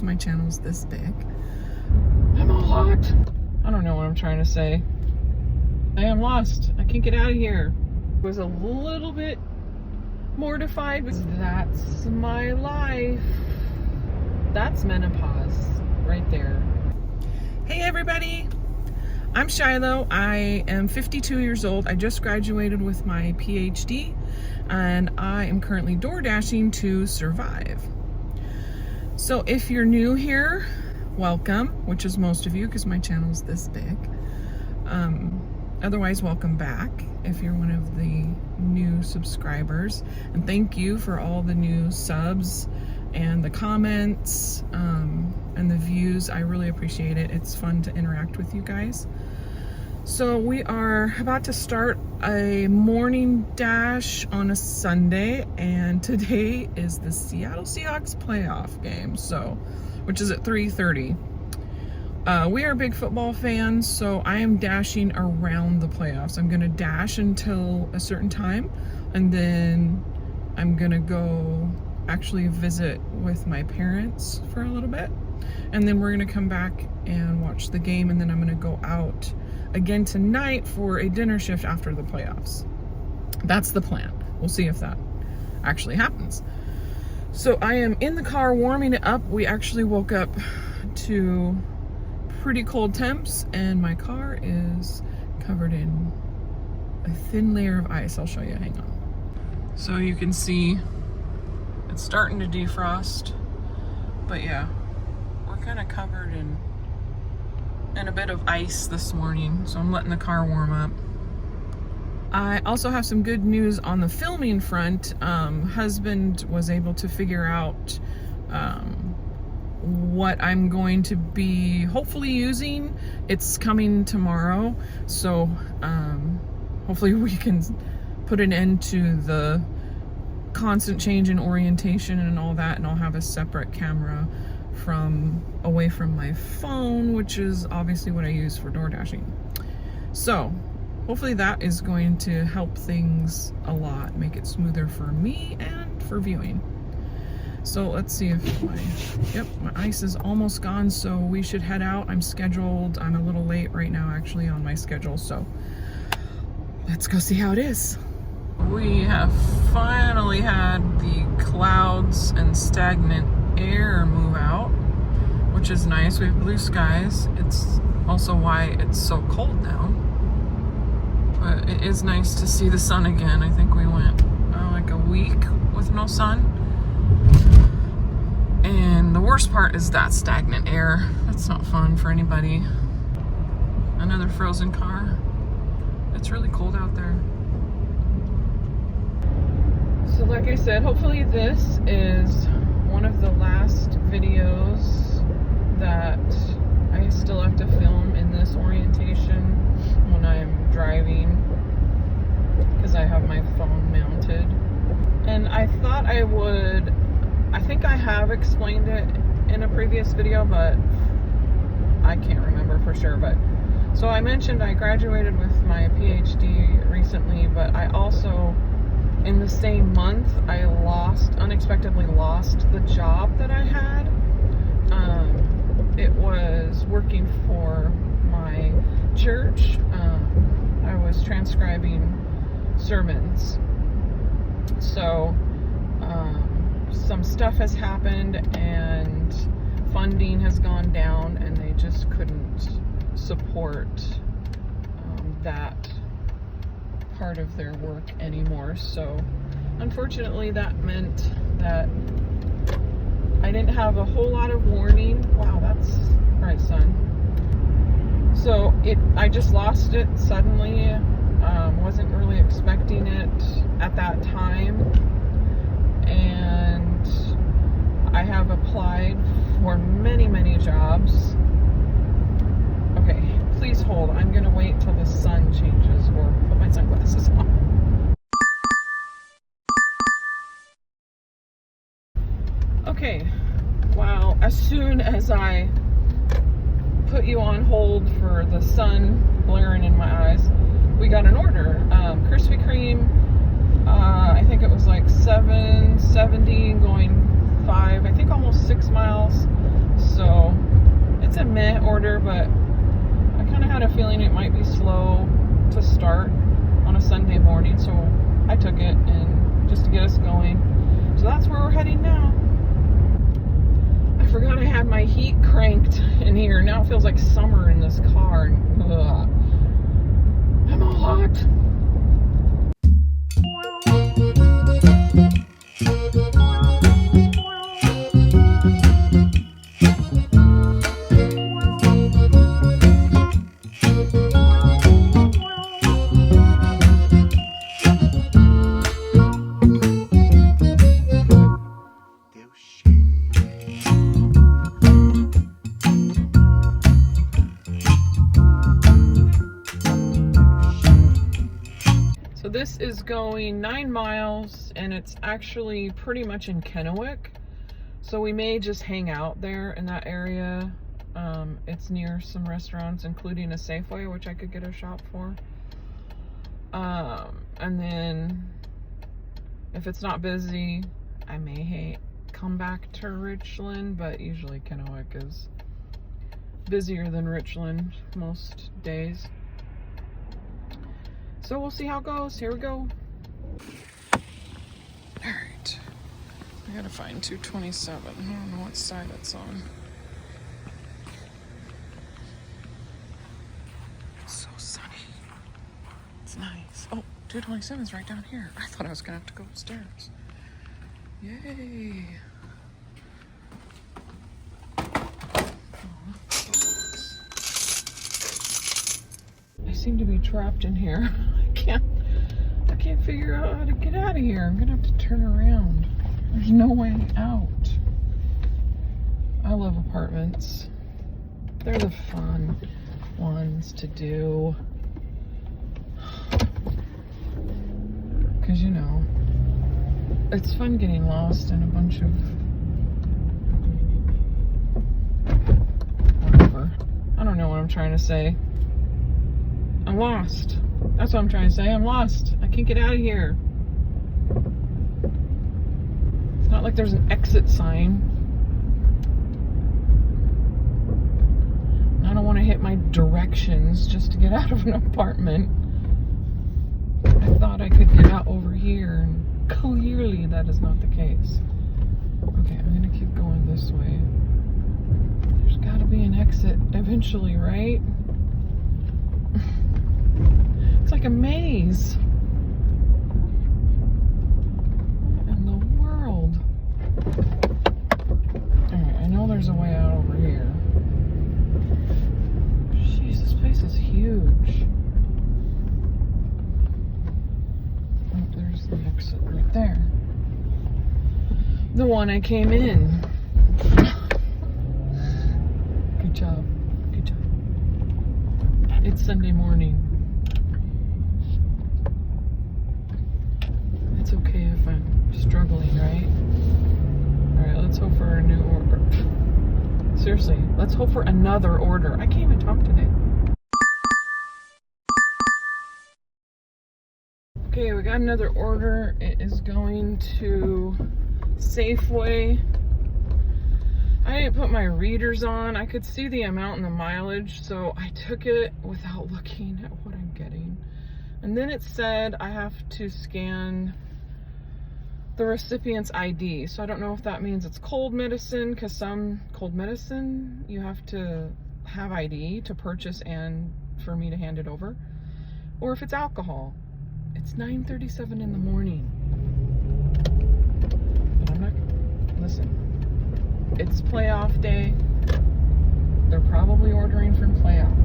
because my channel's this big. I'm all locked. I don't know what I'm trying to say. I am lost. I can't get out of here. I was a little bit mortified, but that's my life. That's menopause right there. Hey everybody, I'm Shiloh. I am 52 years old. I just graduated with my PhD and I am currently door dashing to survive. So if you're new here, welcome, which is most of you because my channel's this big. Otherwise, welcome back if you're one of the new subscribers. And thank you for all the new subs and the comments and the views. I really appreciate it. It's fun to interact with you guys. So we are about to start a morning dash on a Sunday, and today is the Seattle Seahawks playoff game, which is at 3:30. We are big football fans, so I am dashing around the playoffs. I'm gonna dash until a certain time, and then I'm gonna go actually visit with my parents for a little bit, and then we're gonna come back and watch the game, and then I'm gonna go out again tonight for a dinner shift after the playoffs. That's the plan. We'll see if that actually happens. So I am in the car warming it up. We actually woke up to pretty cold temps and my car is covered in a thin layer of ice. I'll show you, hang on. So you can see it's starting to defrost, but yeah, we're kind of covered in a bit of ice this morning, so I'm letting the car warm up. I also have some good news on the filming front. Husband was able to figure out what I'm going to be hopefully using. It's coming tomorrow, so hopefully we can put an end to the constant change in orientation and all that, and I'll have a separate camera away from my phone, which is obviously what I use for door dashing. So hopefully that is going to help things a lot, make it smoother for me and for viewing. So let's see if my ice is almost gone, so we should head out. I'm a little late right now actually on my schedule, so let's go see how it is. We have finally had the clouds and stagnant air move out, which is nice. We have blue skies. It's also why it's so cold now, but it is nice to see the sun again. I think we went like a week with no sun, and the worst part is that stagnant air. That's not fun for anybody. Another frozen car. It's really cold out there. So like I said, hopefully this is one of the last videos that I still have to film in this orientation when I'm driving, because I have my phone mounted. And I thought I think I have explained it in a previous video, but I can't remember for sure. But so I mentioned I graduated with my PhD recently, but I also, in the same month, I unexpectedly lost the job that I had. It was working for my church. I was transcribing sermons. So some stuff has happened and funding has gone down, and they just couldn't support that part of their work anymore. So unfortunately that meant that I didn't have a whole lot of warning. Wow, that's bright sun. So I just lost it suddenly. Wasn't really expecting it at that time, and I have applied for many jobs. Okay, please hold. I'm gonna wait till the sun changes or put my sunglasses on. Okay, wow, as soon as I put you on hold for the sun blaring in my eyes, we got an order. Krispy Kreme, I think it was like $7.70 going 5, I think almost 6 miles. had a feeling it might be slow to start on a Sunday morning, so I took it and just to get us going. So that's where we're heading now. I forgot I had my heat cranked in here. Now it feels like summer in this car. Ugh. I'm all hot. So this is going 9 miles, and it's actually pretty much in Kennewick. So we may just hang out there in that area. It's near some restaurants, including a Safeway, which I could get a shop for. And then if it's not busy, I may come back to Richland, but usually Kennewick is busier than Richland most days. So we'll see how it goes. Here we go. Alright. I gotta find 227. I don't know what side it's on. It's so sunny. It's nice. Oh, 227 is right down here. I thought I was gonna have to go upstairs. Yay. I seem to be trapped in here. I can't figure out how to get out of here. I'm gonna have to turn around. There's no way out. I love apartments. They're the fun ones to do. Because, you know, it's fun getting lost in a bunch of whatever. I don't know what I'm trying to say. I'm lost. That's what I'm trying to say. I'm lost. I can't get out of here. It's not like there's an exit sign. I don't want to hit my directions just to get out of an apartment. I thought I could get out over here, and clearly that is not the case. Okay, I'm gonna keep going this way. There's gotta be an exit eventually, right? It's like a maze. What in the world? Alright, I know there's a way out over here. Jeez, this place is huge. Oh, there's the exit right there. The one I came in. Good job. Good job. It's Sunday morning. It's okay if I'm struggling, right? Alright, let's hope for a new order. Seriously, let's hope for another order. I can't even talk today. Okay, we got another order. It is going to Safeway. I didn't put my readers on. I could see the amount and the mileage, so I took it without looking at what I'm getting. And then it said I have to scan the recipient's ID. So I don't know if that means it's cold medicine, because some cold medicine you have to have ID to purchase and for me to hand it over, or if it's alcohol. It's 9:37 in the morning. But I'm not, listen, it's playoff day. They're probably ordering from playoff,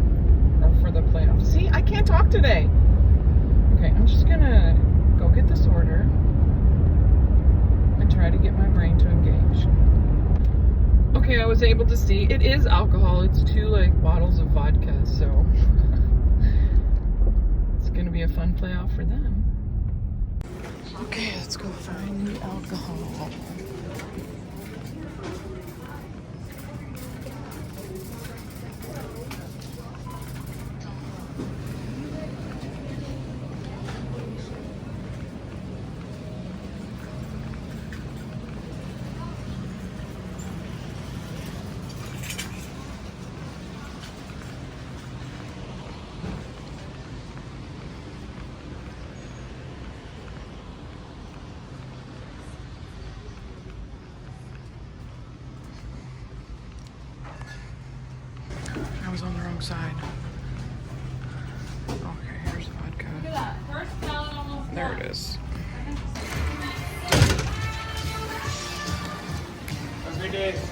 or for the playoff. See, I can't talk today. Okay, I'm just gonna go get this order and try to get my brain to engage. Okay, I was able to see it is alcohol. It's 2 like bottles of vodka, so it's gonna be a fun playoff for them. Okay, let's go find the alcohol.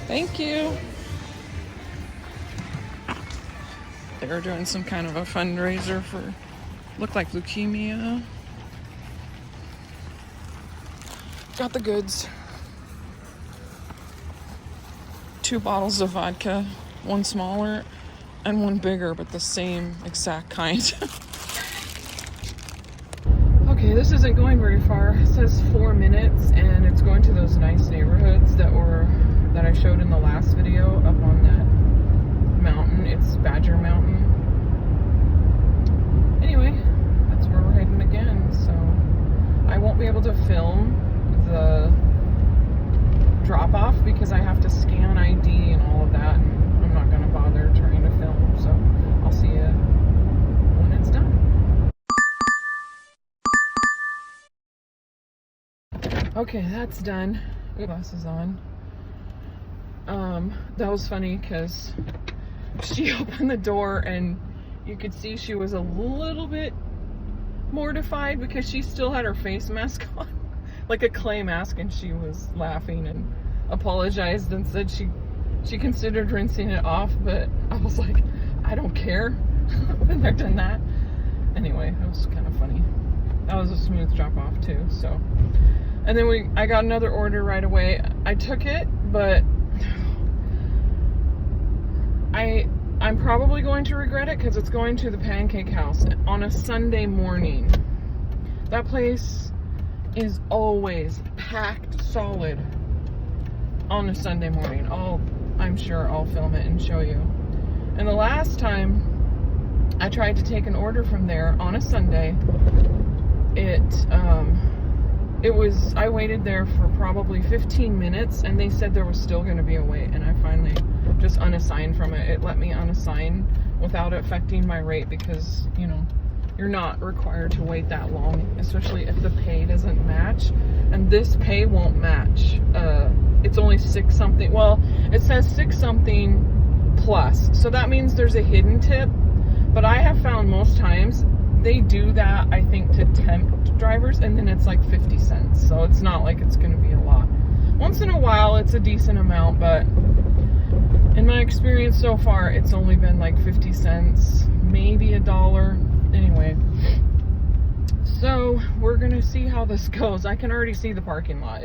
Thank you. They were doing some kind of a fundraiser for, looked like leukemia. Got the goods. 2 bottles of vodka, one smaller and one bigger, but the same exact kind. Okay, this isn't going very far. It says 4 minutes, and it's going to those nice neighborhoods that I showed in the last video up on that mountain. It's Badger Mountain. Anyway, that's where we're heading again. So I won't be able to film the drop off because I have to scan ID and all of that, and I'm not going to bother trying to film. So I'll see you when it's done. Okay, that's done. Glasses on. That was funny because she opened the door and you could see she was a little bit mortified because she still had her face mask on, like a clay mask, and she was laughing and apologized and said she considered rinsing it off, but I was like, I don't care. When they're done that. Anyway, it was kind of funny. That was a smooth drop off too, so. And then I got another order right away. I took it, but I'm probably going to regret it because it's going to the Pancake House on a Sunday morning. That place is always packed solid on a Sunday morning. I'm sure I'll film it and show you. And the last time I tried to take an order from there on a Sunday, I waited there for probably 15 minutes, and they said there was still going to be a wait, and I finally just unassigned from it. It let me unassign without affecting my rate because, you know, you're not required to wait that long, especially if the pay doesn't match, and this pay won't match. It's only 6 something. Well, it says 6 something plus, so that means there's a hidden tip, but I have found most times they do that, I think, to temp drivers, and then it's like 50 cents. So it's not like it's going to be a lot. Once in a while, it's a decent amount, but in my experience so far, it's only been like 50 cents, maybe $1. Anyway, so we're going to see how this goes. I can already see the parking lot.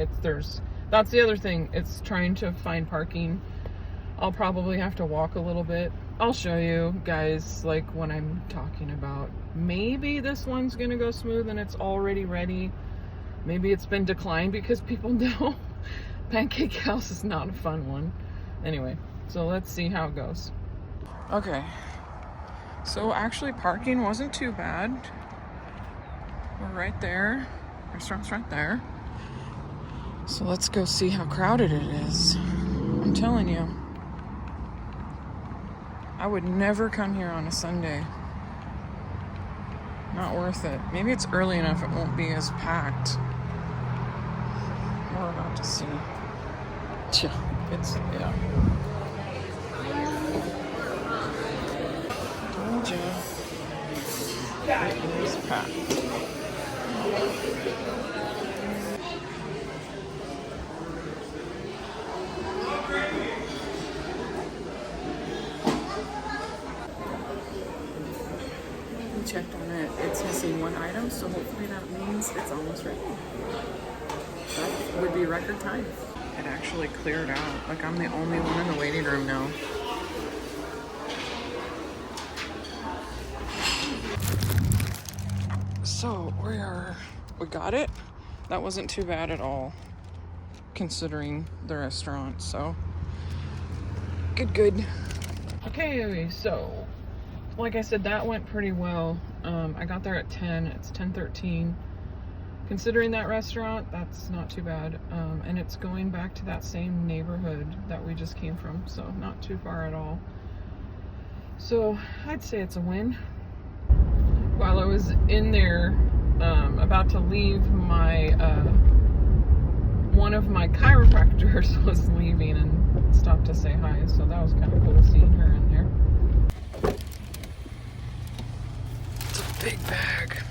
That's the other thing. It's trying to find parking. I'll probably have to walk a little bit. I'll show you guys like when I'm talking about maybe this one's gonna go smooth and it's already ready. Maybe it's been declined because people know Pancake House is not a fun one. Anyway, so let's see how it goes. Okay, so actually parking wasn't too bad. We're right there. Restaurant's right there. So let's go see how crowded it is. I'm telling you, I would never come here on a Sunday. Not worth it. Maybe it's early enough it won't be as packed. We're about to see. Yeah. Told you. It is packed. Checked on it. It's missing 1 item, so hopefully that means it's almost ready. That would be record time. It actually cleared out. Like, I'm the only one in the waiting room now. So we got it. That wasn't too bad at all, considering the restaurant. So good. Okay, so like I said, that went pretty well. I got there at 10. It's 10:13. Considering that restaurant, that's not too bad. And it's going back to that same neighborhood that we just came from, so not too far at all. So I'd say it's a win. While I was in there, about to leave, one of my chiropractors was leaving and stopped to say hi, so that was kind of cool seeing her in there. It's a big bag.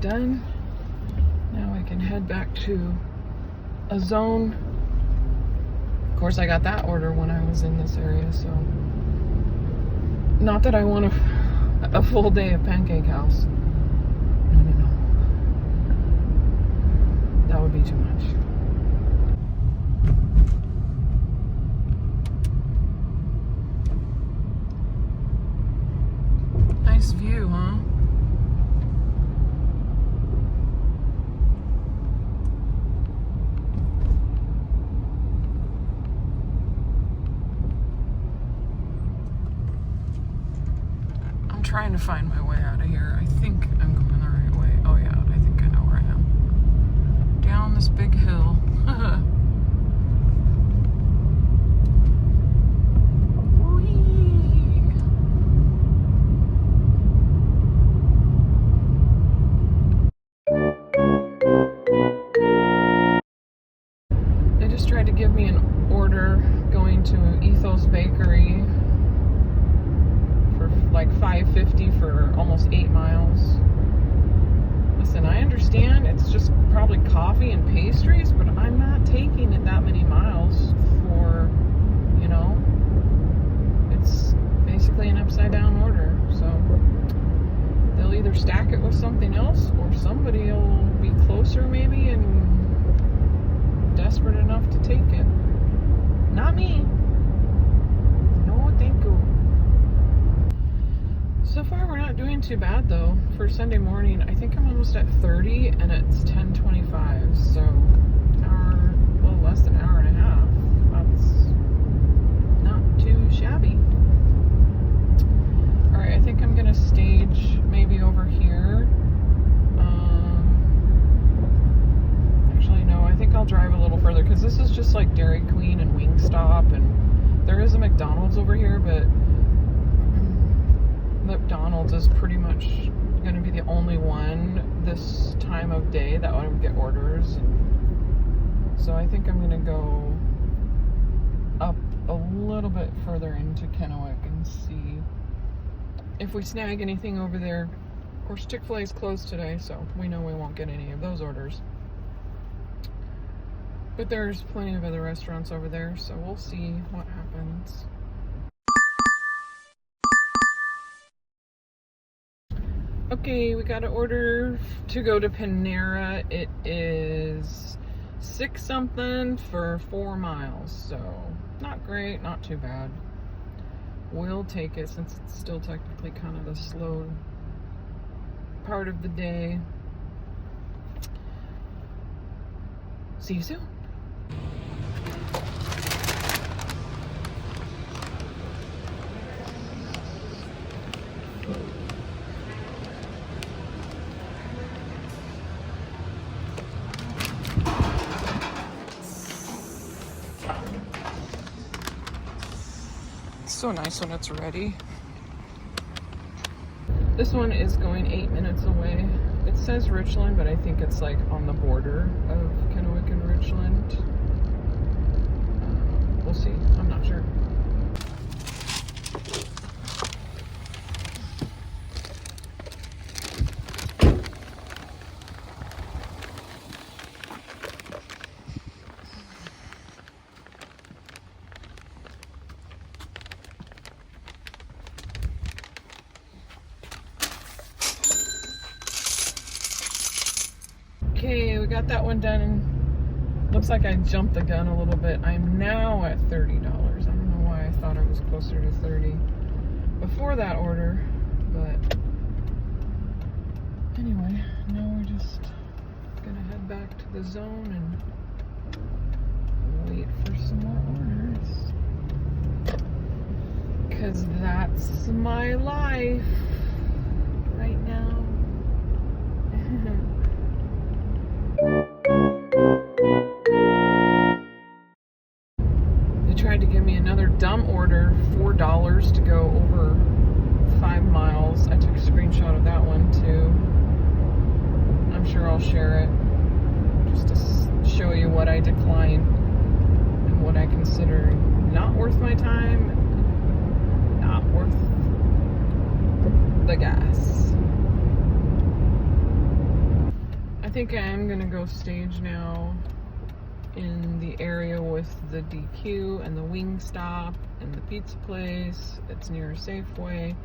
done. Now I can head back to a zone. Of course, I got that order when I was in this area, so not that I want a full day of Pancake House. No. That would be too much. Nice view, huh? I'm trying to find my way out of here. I think I'm going the right way. Oh yeah, I think I know where I am. Down this big hill. They just tried to give me an order going to Ethos Bakery for like $5.50 for almost 8 miles. Listen, I understand it's just probably coffee and pastries, but I'm not taking it that many miles for, you know, it's basically an upside down order. So they'll either stack it with something else or somebody will be closer maybe and desperate enough to take it. Not me. No, thank you. So far we're not doing too bad though. For Sunday morning, I think I'm almost at 30 and it's 10:25, so a little less than an hour and a half. That's not too shabby. Alright, I think I'm gonna stage maybe over here. Actually no, I think I'll drive a little further because this is just like Dairy Queen and Wingstop, and there is a McDonald's over here, but McDonald's is pretty much going to be the only one this time of day that I would get orders. So I think I'm going to go up a little bit further into Kennewick and see if we snag anything over there. Of course, Chick-fil-A is closed today, so we know we won't get any of those orders. But there's plenty of other restaurants over there, so we'll see what happens. Okay, we got an order to go to Panera. It is 6 something for 4 miles, so not great, not too bad. We'll take it since it's still technically kind of the slow part of the day. See you soon. So nice when it's ready. This one is going 8 minutes away. It says Richland, but I think it's like on the border of Kennewick and Richland. We'll see. I'm not sure. Okay, we got that one done. Looks like I jumped the gun a little bit. I'm now at $30. I don't know why I thought it was closer to 30 before that order, but anyway, now we're just gonna head back to the zone and wait for some more orders. Because that's my life right now. They tried to give me another dumb order, $4 to go over 5 miles. I took a screenshot of that one too. I'm sure I'll share it just to show you what I decline and what I consider not worth my time, not worth the gas. I think I am gonna go stage now in the area with the DQ and the Wingstop and the pizza place. It's near Safeway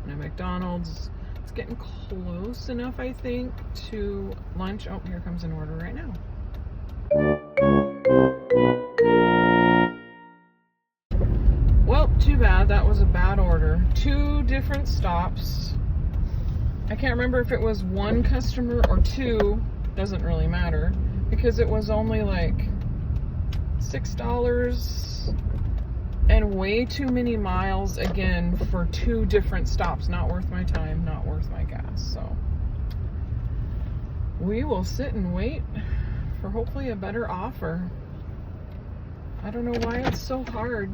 and a McDonald's. It's getting close enough, I think, to lunch. Oh, here comes an order right now. Well, too bad. That was a bad order. 2 different stops. I can't remember if it was 1 customer or 2. Doesn't really matter because it was only like $6 and way too many miles again for 2 different stops. Not worth my time, not worth my gas. So we will sit and wait for hopefully a better offer. I don't know why it's so hard,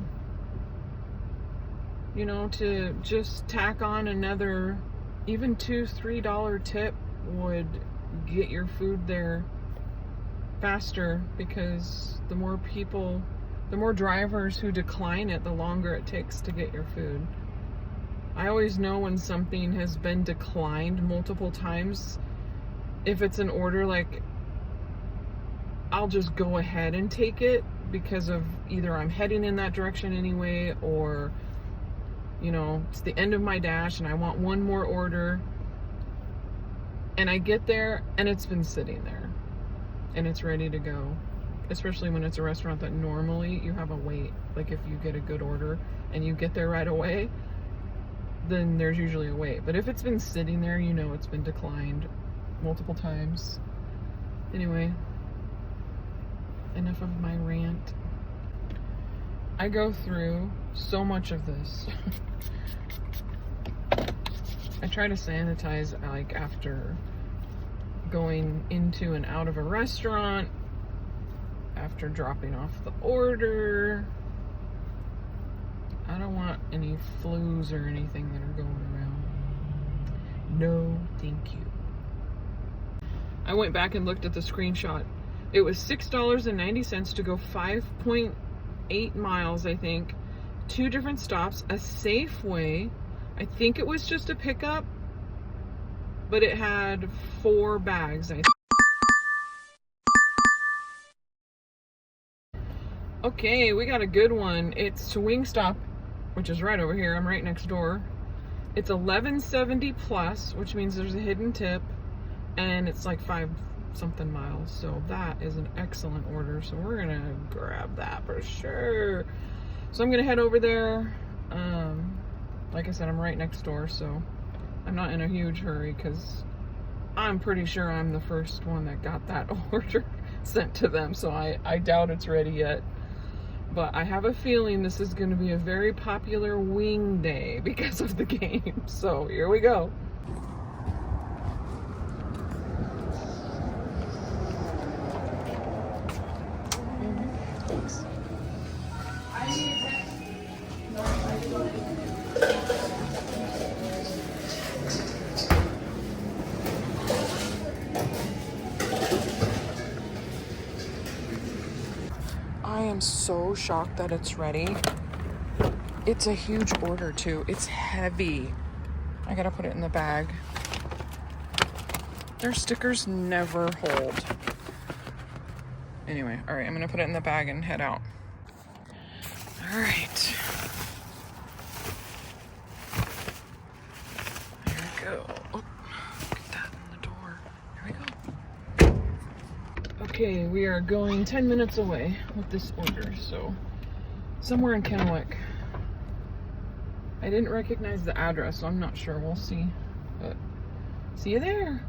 you know, to just tack on another even $2-3 tip would get your food there faster, because the more people, the more drivers who decline it, the longer it takes to get your food. I always know when something has been declined multiple times. If it's an order, like, I'll just go ahead and take it because of either I'm heading in that direction anyway, or, you know, it's the end of my dash and I want one more order, and I get there and it's been sitting there and it's ready to go. Especially when it's a restaurant that normally you have a wait. Like if you get a good order and you get there right away, then there's usually a wait. But if it's been sitting there, you know it's been declined multiple times. Anyway, enough of my rant. I go through so much of this. I try to sanitize like after going into and out of a restaurant, after dropping off the order. I don't want any flus or anything that are going around. No, thank you. I went back and looked at the screenshot. It was $6.90 to go 5.8 miles, I think. 2 different stops, a Safeway. I think it was just a pickup, but it had 4 bags, I think. Okay, we got a good one. It's to Wingstop, which is right over here. I'm right next door. It's $11.70 plus, which means there's a hidden tip, and it's like 5-something miles. So that is an excellent order. So we're gonna grab that for sure. So I'm gonna head over there. Like I said, I'm right next door, so I'm not in a huge hurry because I'm pretty sure I'm the first one that got that order sent to them. So I doubt it's ready yet. But I have a feeling this is going to be a very popular wing day because of the game. So here we go. Thanks. I am so shocked that it's ready. It's a huge order too. It's heavy. I gotta put it in the bag. Their stickers never hold. Anyway, all right, I'm gonna put it in the bag and head out. All right. There we go. Oh, get that in the door. Here we go. Okay, we are going 10 minutes away with this order, so somewhere in Kennewick. I didn't recognize the address, so I'm not sure. We'll see. But see you there.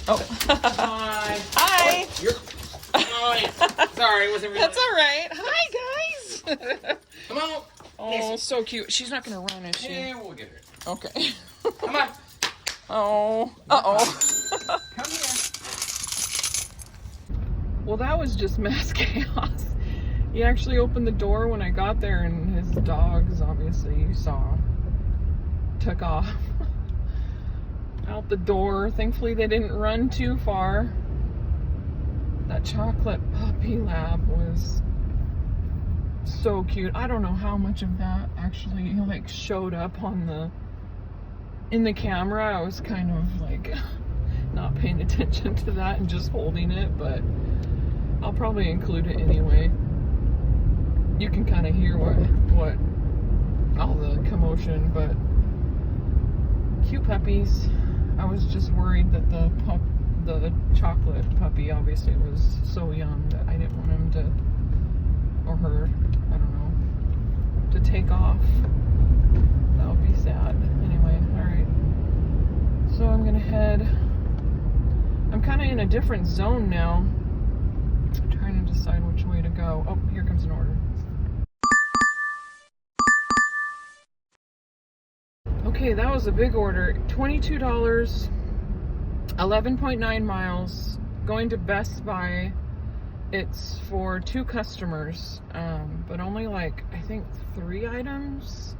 Oh. Hi. Hi. You're fine. Sorry, it wasn't really. That's all right. Hi, guys. Come on. Oh, Yes. so cute. She's not going to run, is she? Yeah, we'll get her. Okay. Come on. Oh. Uh-oh. Come here. Well, that was just mass chaos. He actually opened the door when I got there, and his dogs, obviously, you saw, took off out the door. Thankfully, they didn't run too far. That chocolate puppy lab was so cute. I don't know how much of that actually like showed up on in the camera. I was kind of like not paying attention to that and just holding it, but I'll probably include it anyway. You can kind of hear what all the commotion, but cute puppies. I was just worried that the chocolate puppy obviously was so young that I didn't want him to, or her, I don't know, to take off. That would be sad. Anyway, alright. So I'm gonna head, I'm kind of in a different zone now. I'm trying to decide which way to go. Oh, here comes an order. Okay, that was a big order. $22, 11.9 miles, going to Best Buy. It's for 2 customers, but only like, I think 3 items.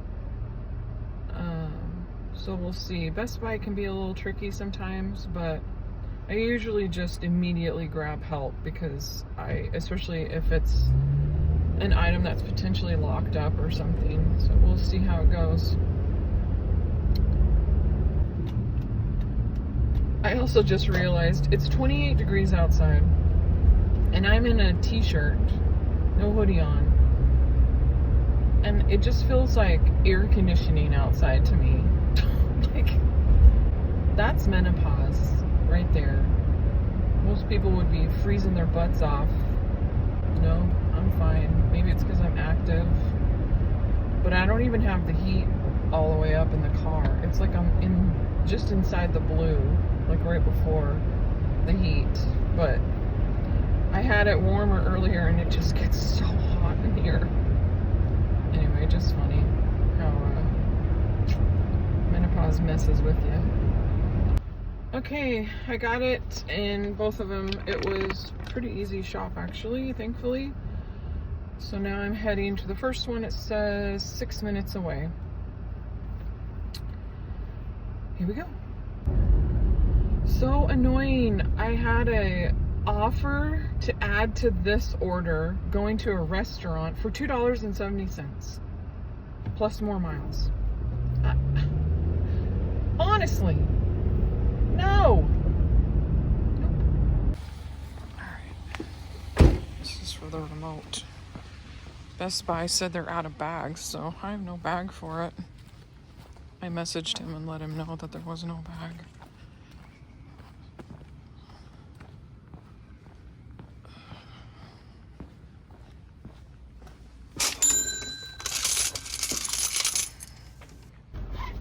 So we'll see. Best Buy can be a little tricky sometimes, but I usually just immediately grab help because especially if it's an item that's potentially locked up or something. So we'll see how it goes. I also just realized it's 28 degrees outside and I'm in a t-shirt, no hoodie on, and it just feels like air conditioning outside to me. Like, that's menopause right there. Most people would be freezing their butts off. No, I'm fine. Maybe it's because I'm active, but I don't even have the heat all the way up in the car. It's like I'm just inside the blue, like right before the heat. But I had it warmer earlier and it just gets so hot in here. Anyway, just funny how menopause messes with you. Okay, I got it in both of them. It was pretty easy shop actually, thankfully. So now I'm heading to the first one. It says 6 minutes away. Here we go. So annoying. I had a offer to add to this order going to a restaurant for $2.70 plus more miles. Honestly, no. Nope. Alright. This is for the remote. Best Buy said they're out of bags, so I have no bag for it. I messaged him and let him know that there was no bag.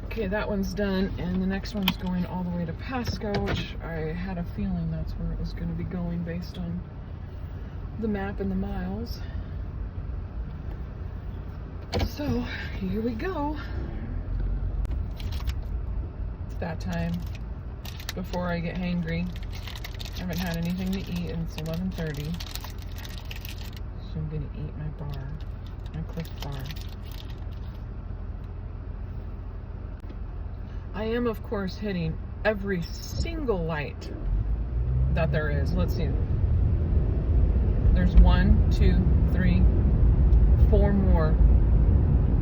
Okay, that one's done, and the next one's going all the way to Pasco, which I had a feeling that's where it was going to be going based on the map and the miles. So, here we go. It's that time before I get hangry. I haven't had anything to eat and it's 11:30. So I'm gonna eat my bar, my Cliff Bar. I am, of course, hitting every single light that there is. Let's see. There's 1, 2, 3, 4 more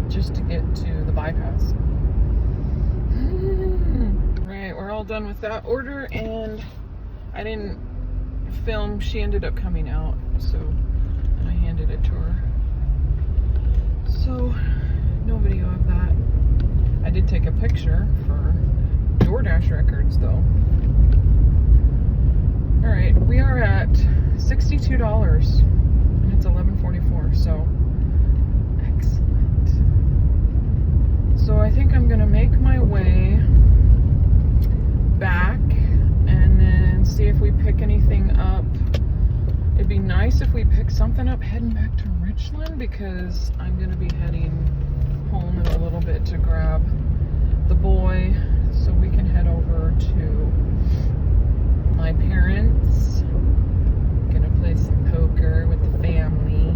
just to get to the bypass. Right, we're all done with that order, and I didn't film. She ended up coming out, so and I handed it to her. So, no video of that. I did take a picture for DoorDash records, though. Alright, we are at $62, and it's 11:44, so excellent. So I think I'm gonna make my way back and then see if we pick anything up. It'd be nice if we pick something up heading back to Richland, because I'm gonna be heading home in a little bit to grab the boy so we can head over to my parents. Gonna play some poker with the family.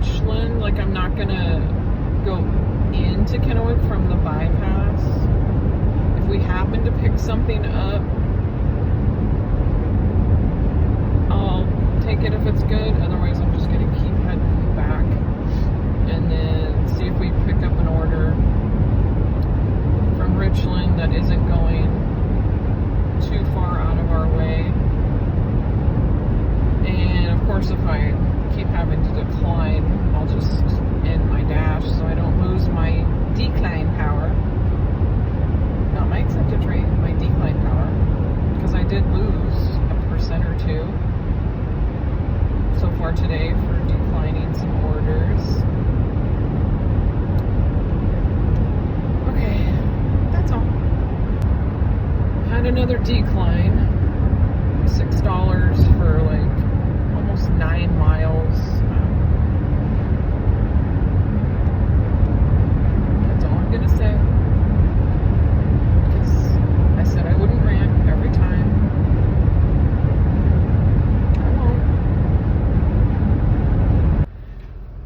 Richland. Like, I'm not gonna go into Kennewick from the bypass. If we happen to pick something up, I'll take it if it's good. Otherwise, I'm just gonna keep heading back and then see if we pick up an order from Richland that isn't going too far out of our way. And of course, if I keep having to decline, I'll just end my dash so I don't lose my decline power. Not my acceptance rate, my decline power. Because I did lose 1% or 2 so far today for declining some orders. Okay, that's all. Had another decline. $6 for like almost 9 miles. That's all I'm gonna say. Because I said I wouldn't rant every time. I won't.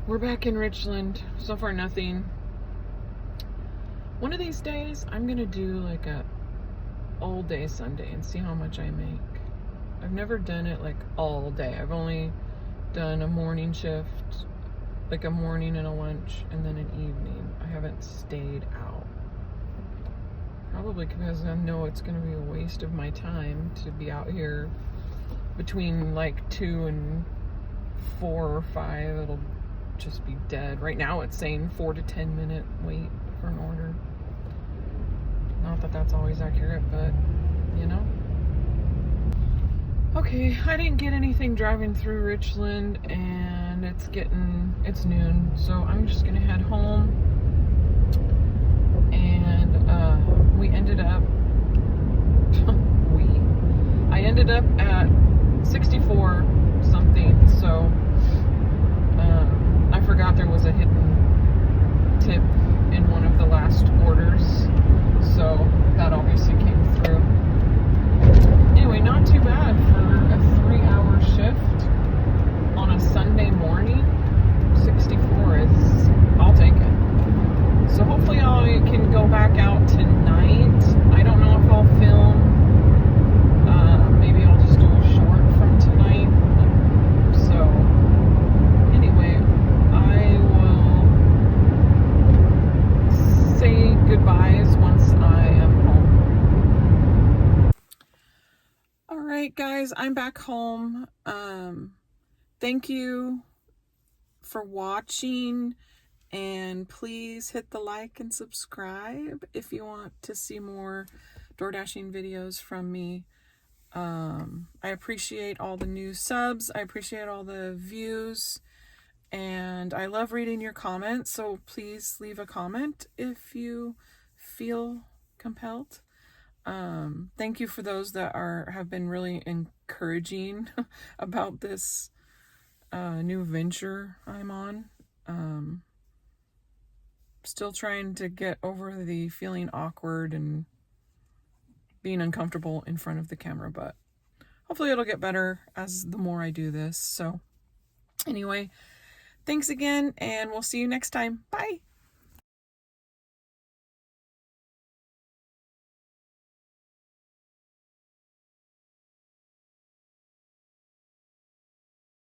We're back in Richland. So far, nothing. One of these days, I'm gonna do like a all day Sunday and see how much I make. I've never done it like all day. I've only done a morning shift, like a morning and a lunch, and then an evening. I haven't stayed out. Probably because I know it's going to be a waste of my time to be out here between like 2 and 4 or 5. It'll just be dead. Right now it's saying 4 to 10 minute wait for an order. Not that that's always accurate, but you know. Okay, I didn't get anything driving through Richland, and it's noon, so I'm just gonna head home. And I ended up at 64 something, so I forgot there was a hidden tip in one of the last orders, so that obviously came through. Anyway, not too bad for a 3-hour shift on a Sunday morning. 64 is, I'll take it. So hopefully I can go back out tonight. I don't know if I'll film. Maybe I'll just do a short from tonight. So anyway, I will say goodbyes once I am home. Alright guys, I'm back home. Thank you for watching, and please hit the like and subscribe if you want to see more DoorDashing videos from me. I appreciate all the new subs. I appreciate all the views, and I love reading your comments, so please leave a comment if you feel compelled. Thank you for those that have been really encouraging about this new venture I'm on. Still trying to get over the feeling awkward and being uncomfortable in front of the camera, but hopefully it'll get better as the more I do this. So anyway, thanks again, and we'll see you next time. Bye.